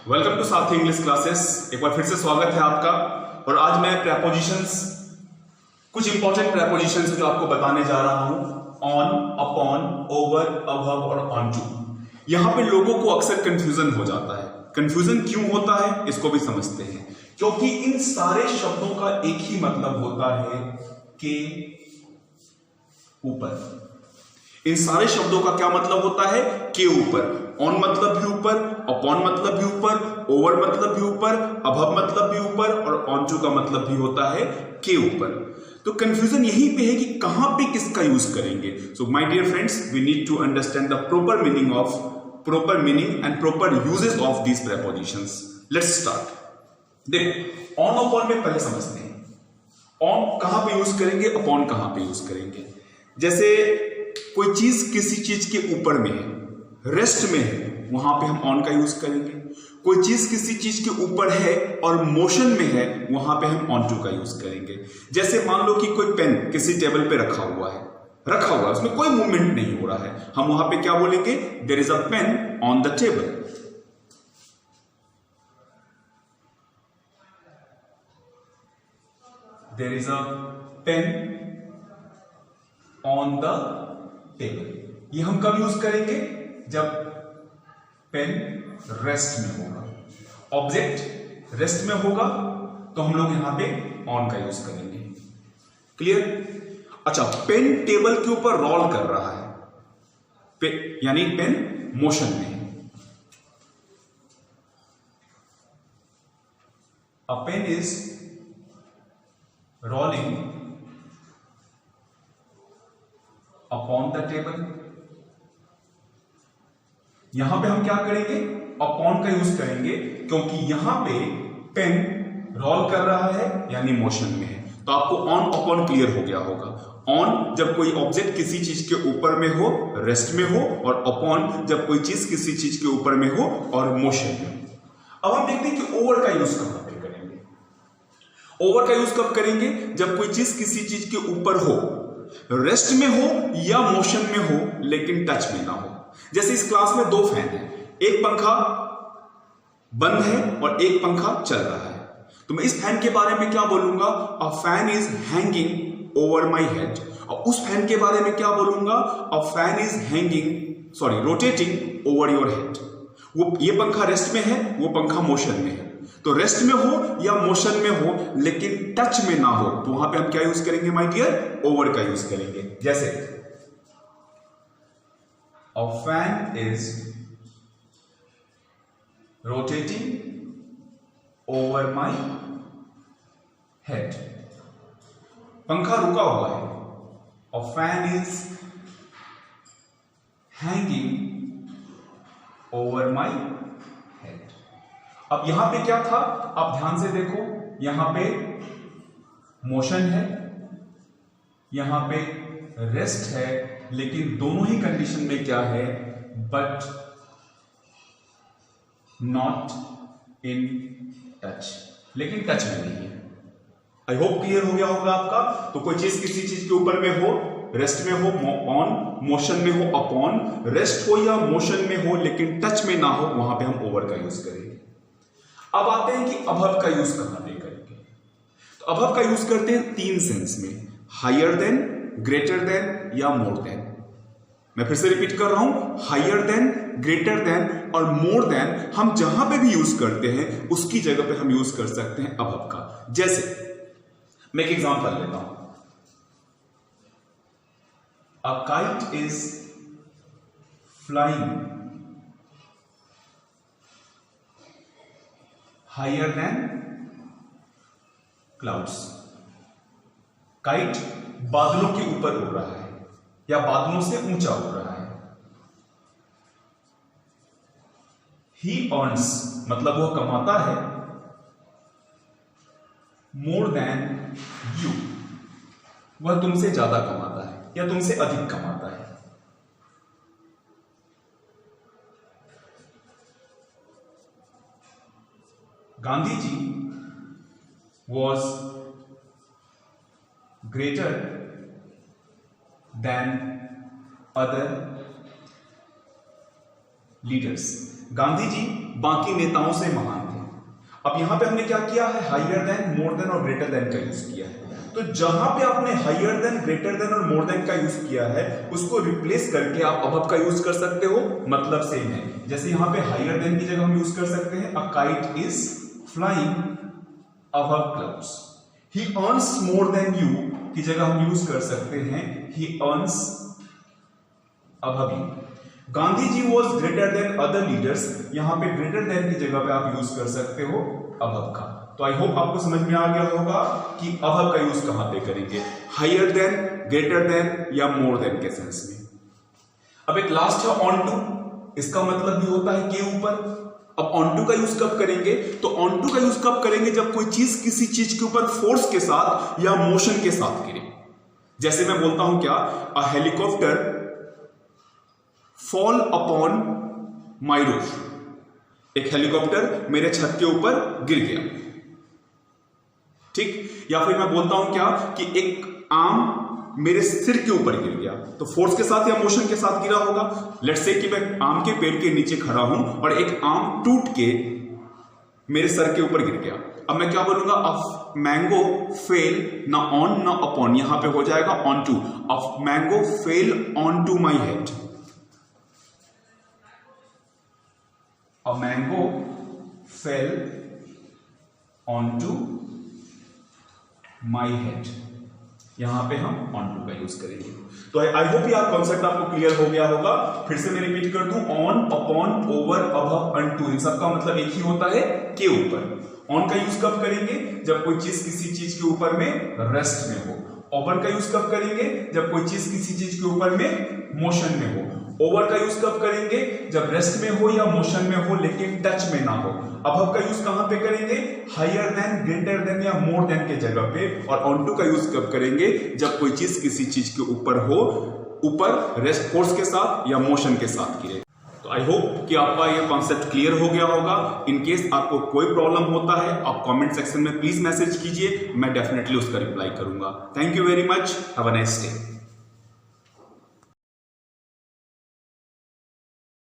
Welcome to साथी English classes. एक बार फिर से स्वागत है आपका। और आज मैं प्रेपोजिशंस, कुछ इंपॉर्टेंट प्रेपोजिशंस जो आपको बताने जा रहा हूं। ऑन, अपॉन, ओवर, अबव और ऑन टू। यहां पे लोगों को अक्सर कंफ्यूजन हो जाता है। कंफ्यूजन क्यों होता है इसको भी समझते हैं, क्योंकि इन सारे शब्दों का एक ही मतलब होता है के ऊपर। इन सारे शब्दों का क्या मतलब होता है? के ऊपर। ऑन मतलब भी ऊपर, अपॉन मतलब भी ऊपर, ओवर मतलब भी ऊपर, अबव मतलब भी ऊपर और ऑन टू का मतलब भी होता है के ऊपर। तो कंफ्यूजन यहीं पे है कि कहां पे किसका यूज करेंगे। So my dear friends, we need to understand the proper meaning and proper uses of these prepositions. Let's start. देखो, ऑन अपॉन में पहले समझते हैं। ऑन कहां पे यूज करेंगे, अपॉन कहां पे यूज करेंगे। जैसे कोई चीज किसी चीज के ऊपर में है, रेस्ट में है, वहां पे हम ऑन का यूज करेंगे। कोई चीज किसी चीज के ऊपर है और मोशन में है, वहां पे हम ऑन टू का यूज करेंगे। जैसे मान लो कि कोई पेन किसी टेबल पे रखा हुआ है, उसमें कोई मूवमेंट नहीं हो रहा है, हम वहां पे क्या बोलेंगे? There is a pen on the table. There is a pen on the table. ये हम कब यूज करेंगे? जब पेन रेस्ट में होगा। ऑब्जेक्ट रेस्ट में होगा तो हम लोग यहां पे ऑन का यूज करेंगे। क्लियर? अच्छा, पेन टेबल के ऊपर रोल कर रहा है, यानी पेन मोशन में है। A pen is rolling upon the table. यहां पे हम क्या करेंगे? अपॉन का यूज करेंगे, क्योंकि यहां पे पेन रोल कर रहा है यानी मोशन में है। तो आपको ऑन अपॉन क्लियर हो गया होगा। ऑन जब कोई ऑब्जेक्ट किसी चीज के ऊपर में हो, रेस्ट में हो, और अपॉन जब कोई चीज किसी चीज के ऊपर में हो और मोशन में हो। अब हम देखते हैं कि ओवर का यूज कहां पे करेंगे। ओवर का यूज कब करेंगे? जब कोई चीज किसी चीज के ऊपर हो, रेस्ट में हो या मोशन में हो, लेकिन टच में ना हो। जैसे इस क्लास में दो फैन है, एक पंखा बंद है और एक पंखा चल रहा है। तो मैं इस फैन के बारे में क्या बोलूंगा? A fan is hanging over my head. और उस फैन के बारे में क्या बोलूंगा? A fan is rotating over your head. ये पंखा रेस्ट में है, वो पंखा मोशन में है। तो रेस्ट में हो या मोशन में हो, लेकिन टच में ना हो, तो वहां पे हम क्या यूज करेंगे माय डियर? ओवर का यूज करेंगे। जैसे a fan is rotating over my head. पंखा रुका हुआ है। A fan is hanging over my head. अब यहां पे क्या था? आप ध्यान से देखो, यहां पे मोशन है, यहां पे रेस्ट है, लेकिन दोनों ही कंडीशन में क्या है? But not in touch. लेकिन टच में नहीं है। आई होप क्लियर हो गया होगा आपका। तो कोई चीज किसी चीज के ऊपर में हो, रेस्ट में हो, ऑन, मोशन में हो, अपॉन, रेस्ट हो या मोशन में हो, लेकिन टच में ना हो, वहां पे हम ओवर का यूज करेंगे। अब आते हैं कि अबव का यूज कहां पे करेंगे। तो अबव का यूज करते हैं तीन सेंस में: हायर देन, ग्रेटर देन या मोर देन। मैं फिर से रिपीट कर रहा हूं, हायर देन, ग्रेटर देन और मोर देन हम जहां पे भी यूज करते हैं उसकी जगह पे हम यूज कर सकते हैं अबव का। जैसे मैं एक एग्जांपल लेता हूं। A kite is flying higher than clouds. Kite बादलों के ऊपर उड़ रहा है या बादलों से ऊंचा उड़ रहा है। ही अर्न्स मतलब वह कमाता है, मोर देन यू वह तुमसे ज्यादा कमाता है या तुमसे अधिक कमाता है। Gandhi ji was greater than other leaders. Gandhi ji बाकी नेताओं से महान थे। अब यहां पे हमने क्या किया है, हायर देन, मोर देन और ग्रेटर देन का यूज किया है। तो जहां पे आपने हायर देन, ग्रेटर देन और मोर देन का यूज किया है उसको रिप्लेस करके आप अबव का यूज कर सकते हो, मतलब सेम है। जैसे यहां पे हायर देन की जगह हम यूज कर सकते हैं a kite is flying above clouds. He earns more than you की जगह हम यूज कर सकते हैं he earns above you. Gandhi ji was greater than other leaders, यहां पे ग्रेटर देन की जगह पे आप यूज कर सकते हो अबव का। तो आई होप आपको समझ में आ गया होगा कि अबव का यूज कहां पे करेंगे, हायर देन, ग्रेटर देन या मोर देन के सेंस में। अब एक लास्ट है ऑन टू, इसका मतलब भी होता है के ऊपर। अब ऑन टू का यूज कब करेंगे, तो ऑन टू का यूज कब करेंगे, जब कोई चीज किसी चीज के ऊपर फोर्स के साथ या मोशन के साथ गिरे। जैसे मैं बोलता हूं क्या, a helicopter fall upon my roof, एक हेलीकॉप्टर मेरे छत के ऊपर गिर गया, ठीक। या फिर मैं बोलता हूं क्या कि एक आम मेरे सिर के ऊपर गिर गया, तो फोर्स के साथ या मोशन के साथ गिरा होगा। लेट्स से कि मैं आम के पेड़ के नीचे खड़ा हूं और एक आम टूट के मेरे सर के ऊपर गिर गया। अब मैं क्या बोलूंगा, अ मैंगो फेल, ना ऑन ना अपॉन, यहां पे हो जाएगा onto. A mango fell onto my head, a mango fell onto my head, यहां पे हम on to का यूज करेंगे। तो आई होप ये कॉन्सेप्ट आपको क्लियर हो गया होगा। फिर से मैं रिपीट कर दूं, on, upon, over, above, unto, इन सब का मतलब एक ही होता है, के ऊपर। ऑन का यूज कब करेंगे, जब कोई चीज किसी चीज के ऊपर में रेस्ट में हो। ओवर का यूज कब करेंगे, जब कोई चीज किसी चीज के ऊपर में मोशन में हो। ओवर का यूज कब करेंगे, जब रेस्ट में हो या मोशन में हो लेकिन टच में ना हो। अबव का यूज कहां पे करेंगे, हायर देन, ग्रेटर देन या मोर देन के जगह पे। और ऑन टू का यूज कब करेंगे, जब कोई चीज किसी चीज के ऊपर हो, ऊपर रेस्ट फोर्स के साथ या मोशन के साथ गिरे। तो आई होप कि आपका ये कॉन्सेप्ट क्लियर हो गया होगा। इन केस आपको कोई प्रॉब्लम होता है आप कमेंट सेक्शन में प्लीज मैसेज कीजिए, मैं डेफिनेटली उसका रिप्लाई करूंगा। Thank you very much, have a nice day.